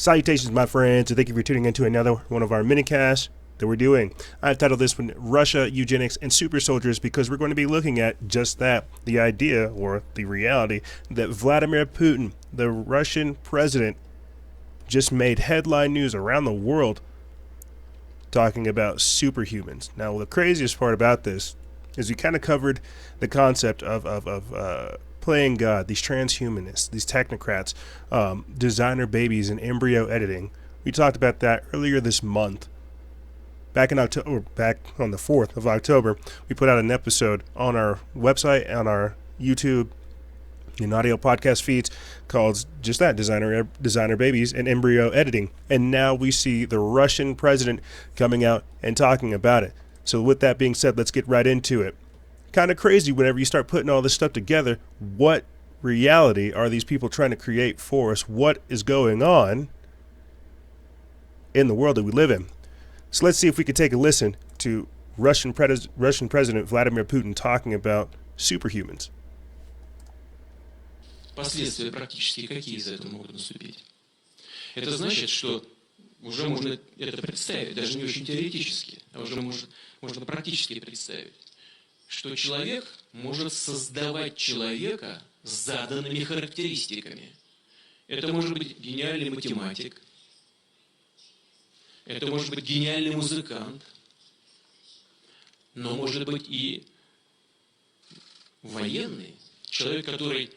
Salutations, my friends, and thank you for tuning into another one of our minicasts that we're doing. I've titled this one Russia, Eugenics, and Super Soldiers because we're going to be looking at just that, the idea or the reality that Vladimir Putin, the Russian president, just made headline news around the world talking about superhumans. Now, the craziest part about this is we kind of covered the concept of playing God, these transhumanists, these technocrats, designer babies and embryo editing. We talked about that earlier this month. Back in October, back on the 4th of October, we put out an episode on our website, on our YouTube and audio podcast feeds called just that, designer babies and embryo editing. And now we see the Russian president coming out and talking about it. So with that being said, let's get right into it. Kind of crazy whenever you start putting all this stuff together. What reality are these people trying to create for us? What is going on in the world that we live in? So let's see if we could take a listen to Russian President Vladimir Putin talking about superhumans. Последствия практически какие из этого могут наступить? Это значит, что уже можно это представить, даже не очень теоретически, а уже можно практически представить, что человек может создавать человека с заданными характеристиками. Это может быть гениальный математик, это может быть гениальный музыкант, но может быть и военный, человек, который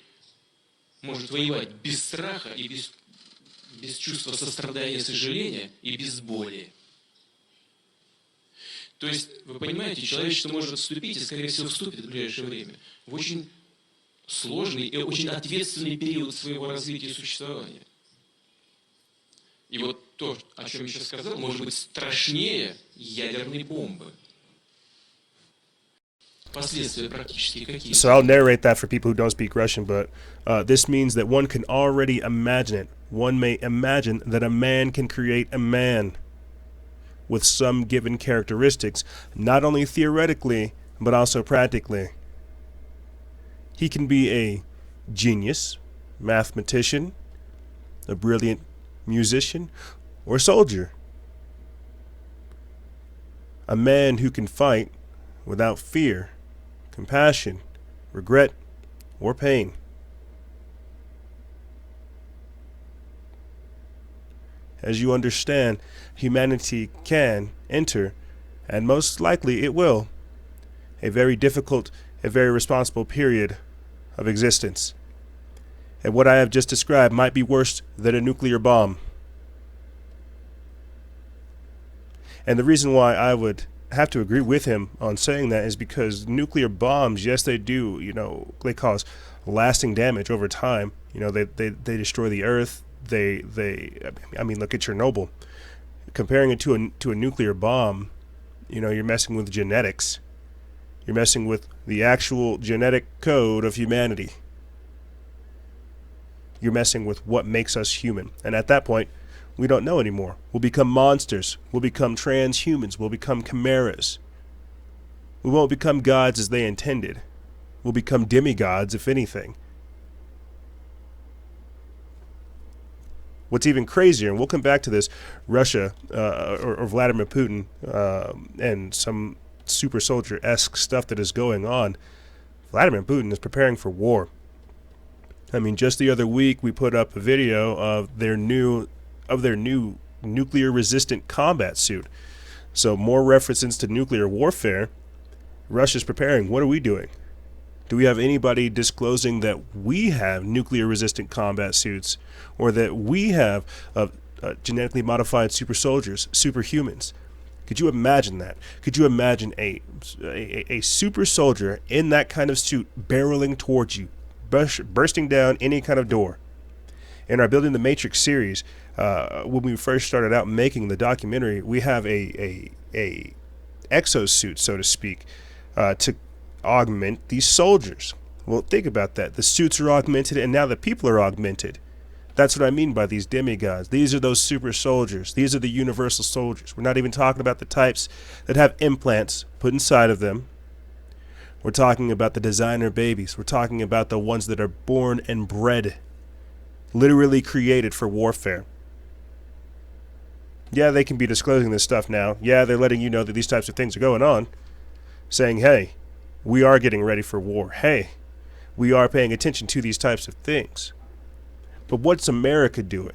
может воевать без страха и без чувства сострадания, сожаления и без боли. То есть, вы понимаете, человечество может вступить, и, скорее всего, вступит в ближайшее время, в очень сложный и очень ответственный период своего развития и существования. И вот то, о чем я сейчас сказал, может быть страшнее ядерной бомбы. Последствия практически какие? So I'll narrate that for people who don't speak Russian, but this means that one can already imagine it. One may imagine that a man can create a man with some given characteristics, not only theoretically, but also practically. He can be a genius, mathematician, a brilliant musician, or soldier. A man who can fight without fear, compassion, regret, or pain. As you understand, humanity can enter, and most likely it will, a very difficult and very responsible period of existence. And what I have just described might be worse than a nuclear bomb. And the reason why I would have to agree with him on saying that is because nuclear bombs, yes, they do, they cause lasting damage over time. They destroy the earth. Look at Chernobyl. Comparing it to a nuclear bomb, you're messing with genetics. You're messing with the actual genetic code of humanity. You're messing with what makes us human. And at that point, we don't know anymore. We'll become monsters. We'll become transhumans. We'll become chimeras. We won't become gods as they intended. We'll become demigods, if anything. What's even crazier, and we'll come back to this, Russia or Vladimir Putin and some super soldier-esque stuff that is going on. Vladimir Putin is preparing for war. I mean, just the other week we put up a video of their new nuclear-resistant combat suit. So more references to nuclear warfare. Russia's preparing. What are we doing? Do we have anybody disclosing that we have nuclear-resistant combat suits, or that we have genetically modified super soldiers, superhumans? Could you imagine that? Could you imagine a super soldier in that kind of suit barreling towards you, bursting down any kind of door? In our Building the Matrix series, when we first started out making the documentary, we have a exosuit, so to speak, to augment these soldiers. Well, think about that. The suits are augmented, and now the people are augmented. That's what I mean by these demigods. These are those super soldiers. These are the universal soldiers. We're not even talking about the types that have implants put inside of them. We're talking about the designer babies. We're talking about the ones that are born and bred, literally created for warfare. Yeah, they can be disclosing this stuff now. Yeah, they're letting you know that these types of things are going on, saying, hey, we are getting ready for war. Hey, we are paying attention to these types of things. But what's America doing?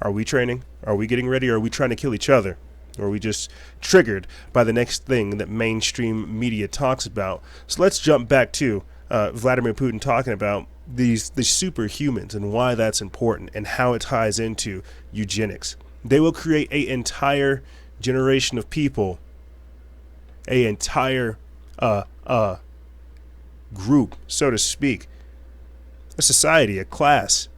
Are we training? Are we getting ready? Or are we trying to kill each other? Or are we just triggered by the next thing that mainstream media talks about? So let's jump back to Vladimir Putin talking about these superhumans and why that's important and how it ties into eugenics. They will create an entire generation of people, a entire group, so to speak, a society, a class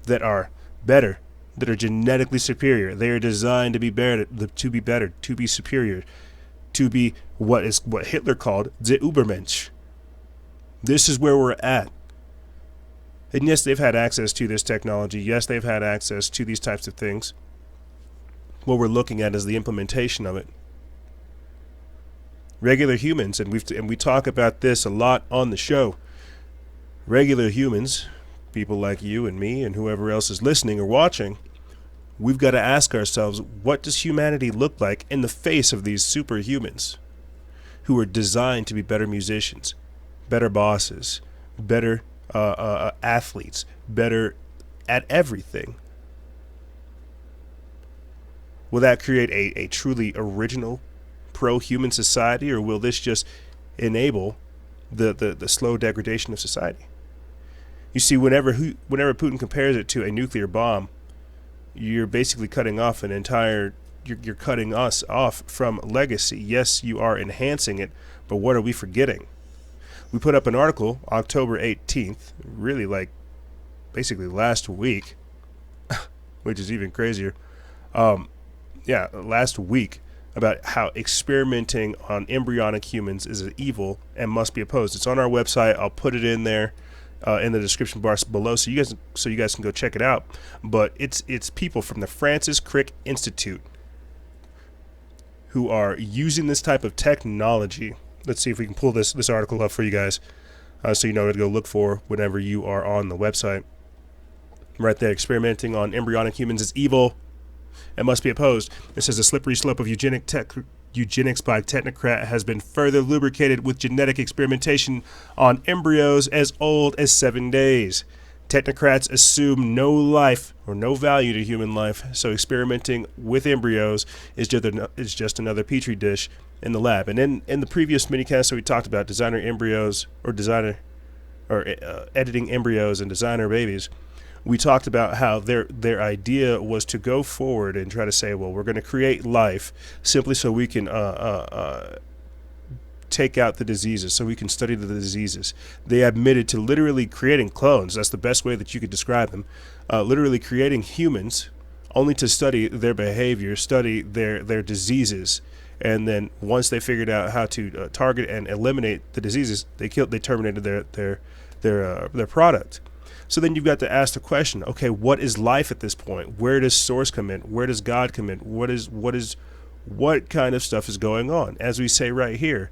that are better, that are genetically superior. They are designed to be better, to be superior, to be what Hitler called the Übermensch. This is where we're at. And yes, they've had access to this technology. Yes, they've had access to these types of things. What we're looking at is the implementation of it. Regular humans, and we talk about this a lot on the show. Regular humans, people like you and me and whoever else is listening or watching, we've got to ask ourselves, what does humanity look like in the face of these superhumans who are designed to be better musicians, better bosses, better athletes, better at everything? Will that create a truly original pro-human society, or will this just enable the slow degradation of society? You see, whenever Putin compares it to a nuclear bomb, you're basically cutting off an entire, you're cutting us off from legacy. Yes, you are enhancing it, but what are we forgetting? We put up an article October 18th, really like basically last week, which is even crazier. Last week, about how experimenting on embryonic humans is an evil and must be opposed. It's on our website. I'll put it in there in the description bar below, so you guys can go check it out. But it's people from the Francis Crick Institute who are using this type of technology. Let's see if we can pull this article up for you guys, so you know what to go look for whenever you are on the website. Right there, experimenting on embryonic humans is evil and must be opposed. It says the slippery slope of eugenics by technocrat has been further lubricated with genetic experimentation on embryos as old as 7 days. Technocrats assume no life or no value to human life, so experimenting with embryos is just another petri dish in the lab. And in the previous minicast that we talked about editing embryos and designer babies, we talked about how their idea was to go forward and try to say, well, we're going to create life simply so we can take out the diseases, so we can study the diseases. They admitted to literally creating clones. That's the best way that you could describe them. Literally creating humans only to study their behavior, study their diseases. And then once they figured out how to target and eliminate the diseases, they terminated their product. So then you've got to ask the question, okay, what is life at this point? Where does source come in? Where does God come in? What kind of stuff is going on? As we say right here,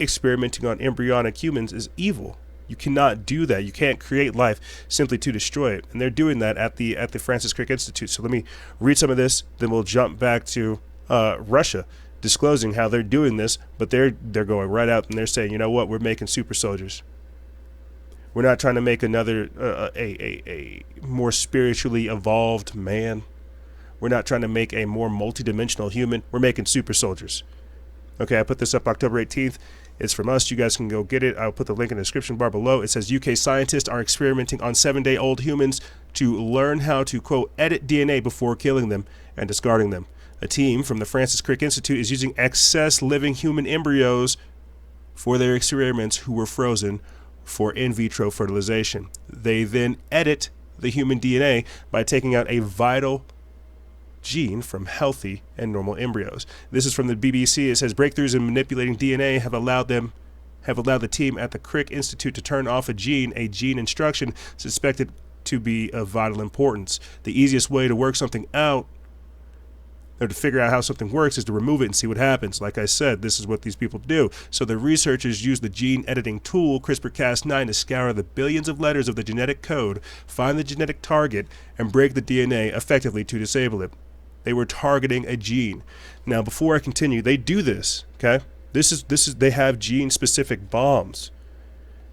experimenting on embryonic humans is evil. You cannot do that. You can't create life simply to destroy it. And they're doing that at the Francis Crick Institute. So let me read some of this, then we'll jump back to Russia disclosing how they're doing this, but they're going right out and they're saying, you know what, we're making super soldiers. We're not trying to make another a more spiritually evolved man. We're not trying to make a more multidimensional human. We're making super soldiers. Okay, I put this up October 18th. It's from us. You guys can go get it. I'll put the link in the description bar below. It says UK scientists are experimenting on 7-day-old humans to learn how to, quote, edit DNA before killing them and discarding them. A team from the Francis Crick Institute is using excess living human embryos for their experiments who were frozen for in vitro fertilization. They then edit the human DNA by taking out a vital gene from healthy and normal embryos. This is from the BBC. It says breakthroughs in manipulating DNA have allowed the team at the Crick Institute to turn off a gene instruction suspected to be of vital importance. The easiest way to work something out or to figure out how something works is to remove it and see what happens. Like I said, this is what these people do. So the researchers use the gene editing tool CRISPR-Cas9 to scour the billions of letters of the genetic code, find the genetic target, and break the DNA effectively to disable it. They were targeting a gene. Now, before I continue, they do this. Okay, this is they have gene-specific bombs.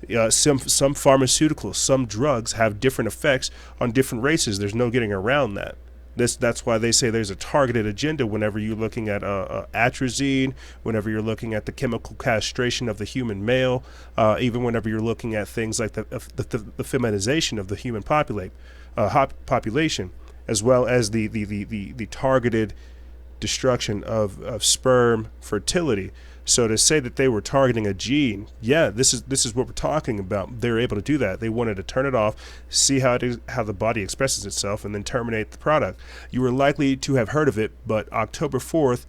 Some pharmaceuticals, some drugs have different effects on different races. There's no getting around that. That's why they say there's a targeted agenda whenever you're looking at atrazine, whenever you're looking at the chemical castration of the human male, even whenever you're looking at things like the feminization of the human population, as well as the targeted destruction of sperm fertility. So to say that they were targeting a gene, yeah, this is what we're talking about. They're able to do that. They wanted to turn it off, see how the body expresses itself, and then terminate the product. You were likely to have heard of it, but October 4th,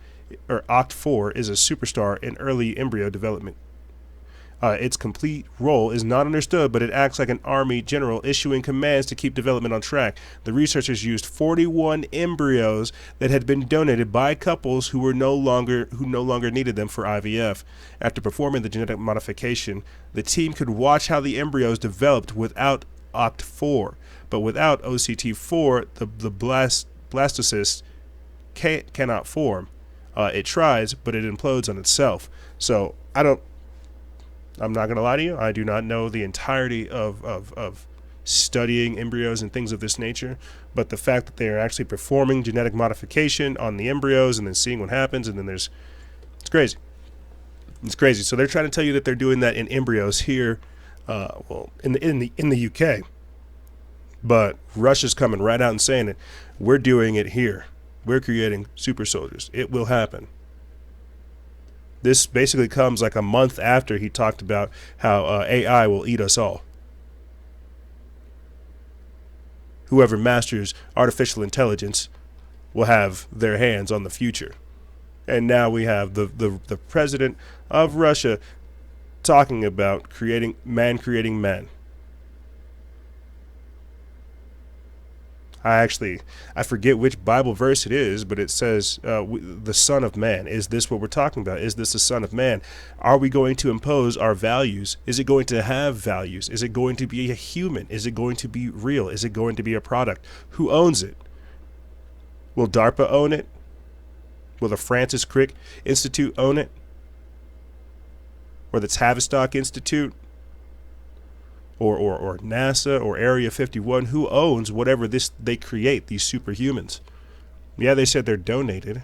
or OCT4, is a superstar in early embryo development. Its complete role is not understood, but it acts like an army general issuing commands to keep development on track. The researchers used 41 embryos that had been donated by couples who no longer needed them for IVF. After performing the genetic modification, the team could watch how the embryos developed without OCT4, but without OCT4, the blastocyst cannot form. It tries, but it implodes on itself. So I'm not going to lie to you. I do not know the entirety of studying embryos and things of this nature, but the fact that they are actually performing genetic modification on the embryos and then seeing what happens, and then it's crazy. It's crazy. So they're trying to tell you that they're doing that in embryos here, in the UK, but Russia's coming right out and saying it. We're doing it here. We're creating super soldiers. It will happen. This basically comes like a month after he talked about how AI will eat us all. Whoever masters artificial intelligence will have their hands on the future. And now we have the president of Russia talking about creating man. I forget which Bible verse it is, but it says the Son of Man. Is this what we're talking about? Is this the Son of Man? Are we going to impose our values? Is it going to have values? Is it going to be a human? Is it going to be real? Is it going to be a product? Who owns it? Will DARPA own it? Will the Francis Crick Institute own it? Or the Tavistock Institute? Or NASA or Area 51, who owns whatever they create, these superhumans? Yeah, they said they're donated.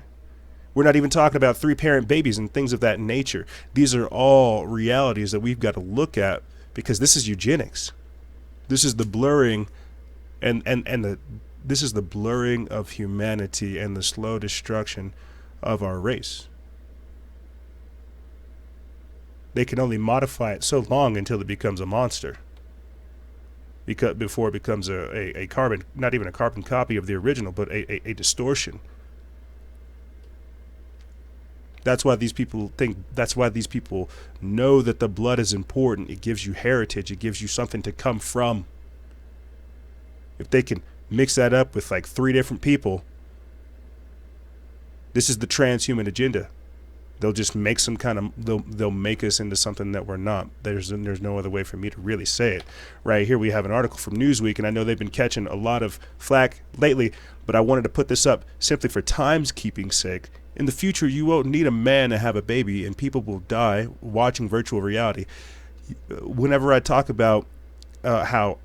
We're not even talking about 3-parent babies and things of that nature. These are all realities that we've got to look at, because this is eugenics. This is the blurring this is the blurring of humanity and the slow destruction of our race. They can only modify it so long until it becomes a monster. Before it becomes a carbon, not even a carbon copy of the original, but a distortion. That's why these people know that the blood is important. It gives you heritage. It gives you something to come from. If they can mix that up with like 3 different people, this is the transhuman agenda. They'll just make they'll make us into something that we're not. There's no other way for me to really say it. Right here we have an article from Newsweek, and I know they've been catching a lot of flack lately, but I wanted to put this up simply for time's keeping sake. In the future, you won't need a man to have a baby, and people will die watching virtual reality. Whenever I talk about how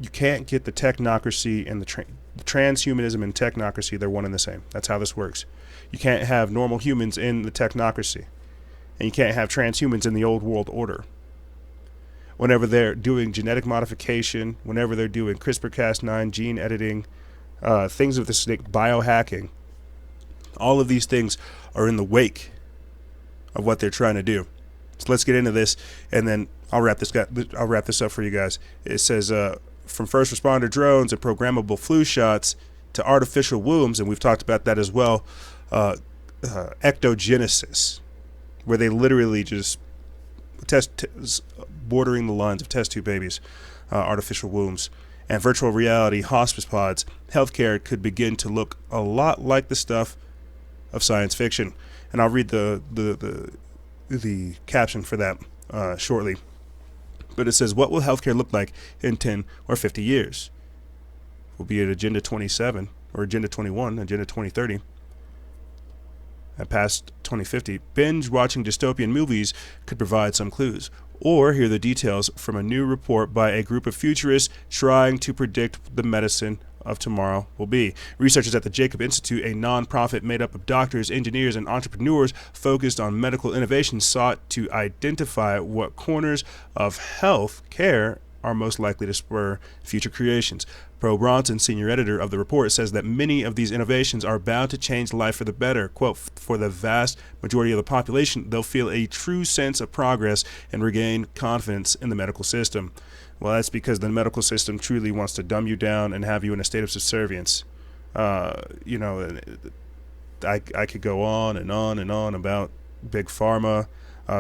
you can't get the technocracy and the transhumanism and technocracy, they're one and the same. That's how this works. You can't have normal humans in the technocracy, and you can't have transhumans in the old world order. Whenever they're doing genetic modification, whenever they're doing CRISPR-Cas9, gene editing, things of this nature, biohacking, all of these things are in the wake of what they're trying to do. So let's get into this, and then I'll wrap this up for you guys. It says from first responder drones and programmable flu shots to artificial wombs, and we've talked about that as well. Ectogenesis, where they literally just bordering the lines of test tube babies, artificial wombs, and virtual reality hospice pods, healthcare could begin to look a lot like the stuff of science fiction. And I'll read the caption for that shortly. But it says, what will healthcare look like in 10 or 50 years? Will be at Agenda 27 or Agenda 21, Agenda 2030. And past 2050, binge watching dystopian movies could provide some clues. Or hear the details from a new report by a group of futurists trying to predict the medicine of tomorrow will be. Researchers at the Jacob Institute, a non-profit made up of doctors, engineers, and entrepreneurs focused on medical innovation, sought to identify what corners of health care are most likely to spur future creations. Pro Bronson, senior editor of the report, says that many of these innovations are bound to change life for the better. Quote, for the vast majority of the population, they'll feel a true sense of progress and regain confidence in the medical system. Well, that's because the medical system truly wants to dumb you down and have you in a state of subservience. I could go on and on and on about big pharma,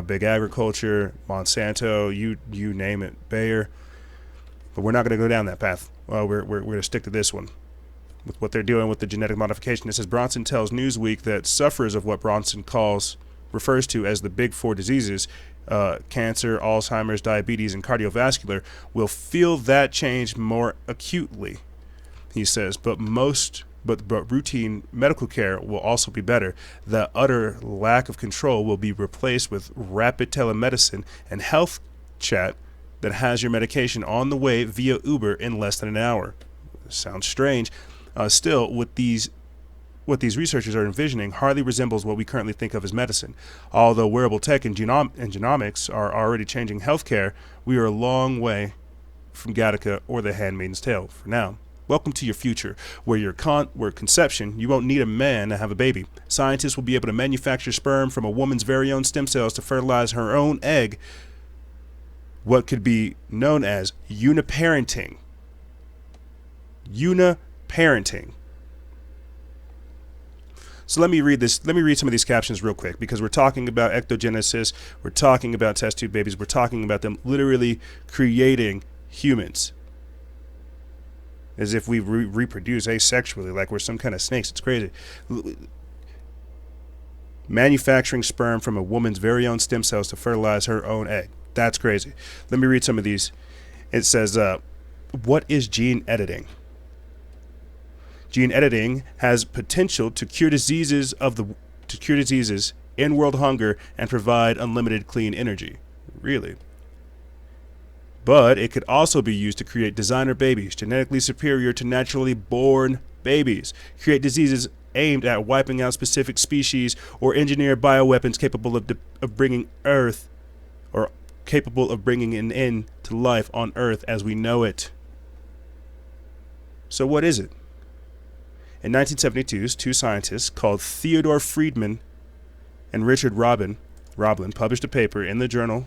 big agriculture, Monsanto, you name it, Bayer. But we're not going to go down that path. We're going to stick to this one. With what they're doing with the genetic modification. It says Bronson tells Newsweek that sufferers of what Bronson refers to as the big four diseases, cancer, Alzheimer's, diabetes, and cardiovascular, will feel that change more acutely, he says. But routine medical care will also be better. The utter lack of control will be replaced with rapid telemedicine and health chat that has your medication on the way via Uber in less than an hour. Sounds strange. Still, what these researchers are envisioning hardly resembles what we currently think of as medicine. Although wearable tech and genomics are already changing healthcare, we are a long way from Gattaca or the Handmaid's Tale for now. Welcome to your future, where conception, you won't need a man to have a baby. Scientists will be able to manufacture sperm from a woman's very own stem cells to fertilize her own egg, what could be known as uniparenting. Uniparenting. So let me read some of these captions real quick, because we're talking about ectogenesis, we're talking about test tube babies, we're talking about them literally creating humans. As if we reproduce asexually, like we're some kind of snakes. It's crazy. Manufacturing sperm from a woman's very own stem cells to fertilize her own egg. That's crazy. Let me read some of these. It says, what is gene editing? Gene editing has potential to cure diseases, end world hunger, and provide unlimited clean energy. Really? But it could also be used to create designer babies, genetically superior to naturally born babies, create diseases aimed at wiping out specific species, or engineer bioweapons capable of bringing an end to life on Earth as we know it. So what is it? In 1972, two scientists called Theodore Friedman and Richard Roblin published a paper in the journal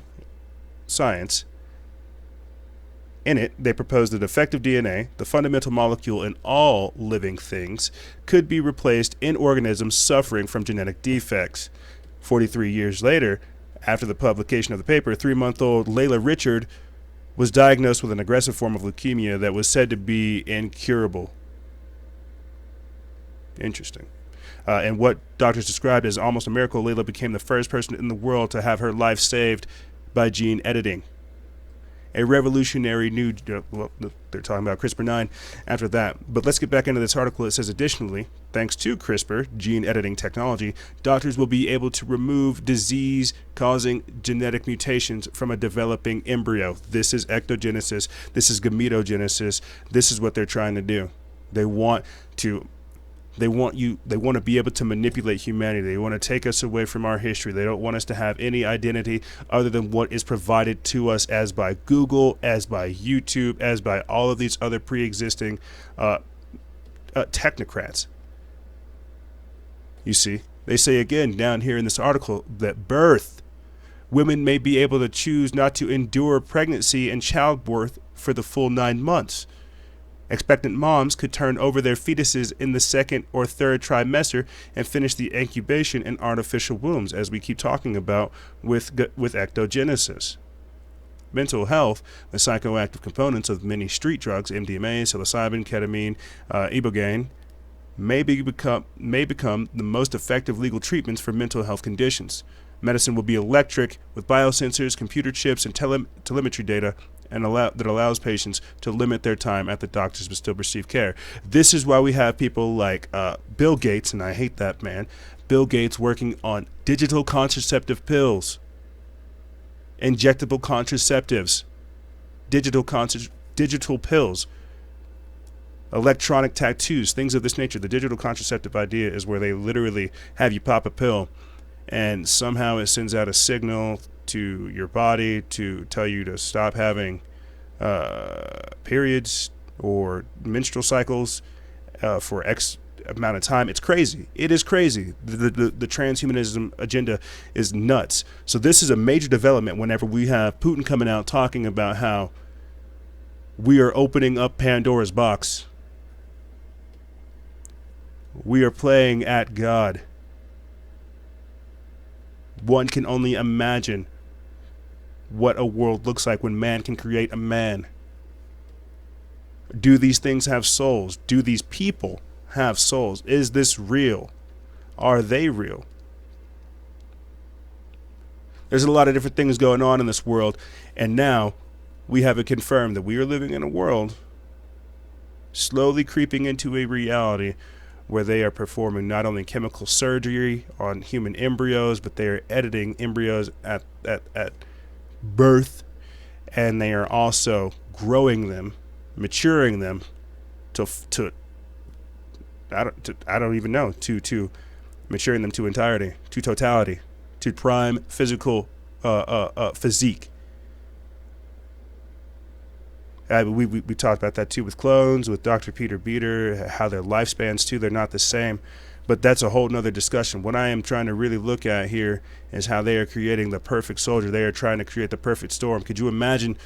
Science. In it, they proposed that effective DNA, the fundamental molecule in all living things, could be replaced in organisms suffering from genetic defects. 43 years later, after the publication of the paper, 3-month-old Layla Richard was diagnosed with an aggressive form of leukemia that was said to be incurable. Interesting. And what doctors described as almost a miracle, Layla became the first person in the world to have her life saved by gene editing. A revolutionary new, well, they're talking about CRISPR-9 after that. But let's get back into this article. It says, additionally, thanks to CRISPR, gene editing technology, doctors will be able to remove disease-causing genetic mutations from a developing embryo. This is ectogenesis. This is gametogenesis. This is what they're trying to do. They want to be able to manipulate humanity. They want to take us away from our history. They don't want us to have any identity other than what is provided to us as by Google, as by YouTube, as by all of these other pre-existing technocrats. You see, they say again down here in this article that women may be able to choose not to endure pregnancy and childbirth for the full 9 months. Expectant moms could turn over their fetuses in the second or third trimester and finish the incubation in artificial wombs, as we keep talking about with ectogenesis. mental health, the psychoactive components of many street drugs, MDMA, psilocybin, ketamine, ibogaine, may become the most effective legal treatments for mental health conditions. Medicine will be electric with biosensors, computer chips, and telemetry data, and that allows patients to limit their time at the doctors but still receive care. This is why we have people like Bill Gates, and I hate that man, Bill Gates working on digital contraceptive pills, injectable contraceptives, digital pills, electronic tattoos, things of this nature. The digital contraceptive idea is where they literally have you pop a pill and somehow it sends out a signal to your body to tell you to stop having periods or menstrual cycles for X amount of time. It's crazy. It is crazy. The transhumanism agenda is nuts. So this is a major development whenever we have Putin coming out talking about how we are opening up Pandora's box. We are playing at God. One can only imagine what a world looks like when man can create a man. Do these things have souls? Do these people have souls? Is this real? Are they real? There's a lot of different things going on in this world, and now we have it confirmed that we are living in a world slowly creeping into a reality where they are performing not only chemical surgery on human embryos, but they are editing embryos at birth, and they are also growing them, maturing them to I don't even know, to maturing them to entirety, to totality, to prime physical physique. We talked about that too with clones, with Dr. Peter Beater, how their lifespans too, they're not the same. But that's a whole nother discussion. What I am trying to really look at here is how they are creating the perfect soldier. They are trying to create the perfect storm. Could you imagine,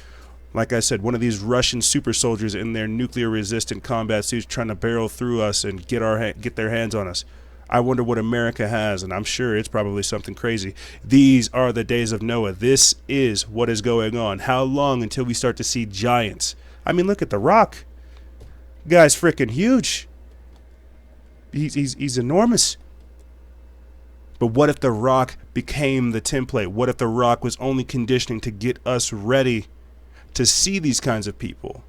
like I said, one of these Russian super soldiers in their nuclear resistant combat suits trying to barrel through us and get their hands on us? I wonder what America has, and I'm sure it's probably something crazy. These are the days of Noah. This is what is going on. How long until we start to see giants? I mean, look at The Rock. Guy's freaking huge. He's enormous. But what if The Rock became the template? What if The Rock was only conditioning to get us ready to see these kinds of people?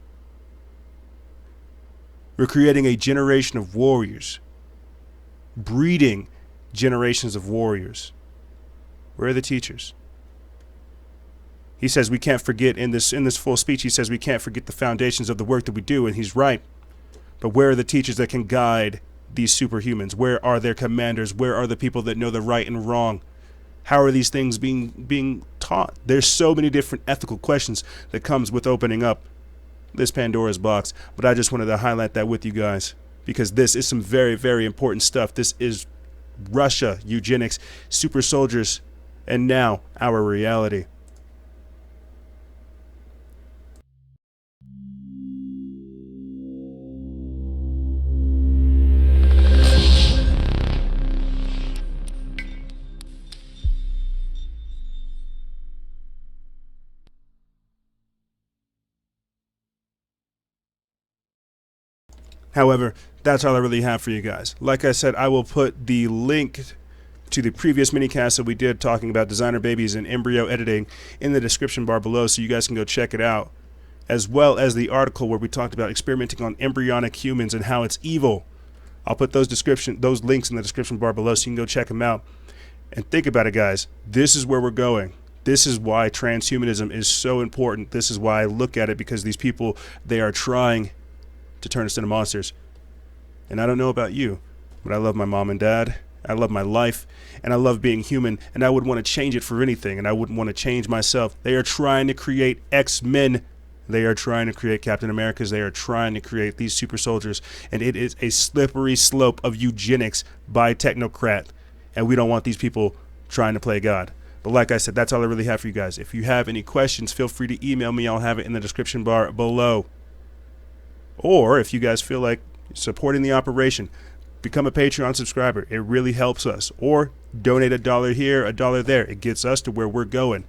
We're creating a generation of warriors, breeding generations of warriors. Where are the teachers? He says we can't forget, in this full speech, he says we can't forget the foundations of the work that we do, and he's right. But where are the teachers that can guide these superhumans? Where are their commanders? Where are the people that know the right and wrong? How are these things being taught? There's so many different ethical questions that comes with opening up this Pandora's box, but I just wanted to highlight that with you guys, because this is some very, very important stuff. This is Russia, eugenics, super soldiers, and now our reality. However, that's all I really have for you guys. Like I said, I will put the link to the previous minicast that we did talking about designer babies and embryo editing in the description bar below, so you guys can go check it out, as well as the article where we talked about experimenting on embryonic humans and how it's evil. I'll put those links in the description bar below so you can go check them out. And think about it, guys. This is where we're going. This is why transhumanism is so important. This is why I look at it, because these people, they are trying to turn us into monsters. And I don't know about you, but I love my mom and dad. I love my life, and I love being human, and I wouldn't want to change it for anything, and I wouldn't want to change myself. They are trying to create X-Men. They are trying to create Captain Americas. They are trying to create these super soldiers, and it is a slippery slope of eugenics by technocrat, and we don't want these people trying to play God. But like I said, that's all I really have for you guys. If you have any questions, feel free to email me. I'll have it in the description bar below. Or if you guys feel like supporting the operation, become a Patreon subscriber. It really helps us. Or donate $1 here, $1 there. It gets us to where we're going.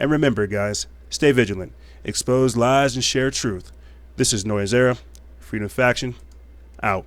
And remember, guys, stay vigilant, expose lies, and share truth. This is Noisera, Freedom Faction, out.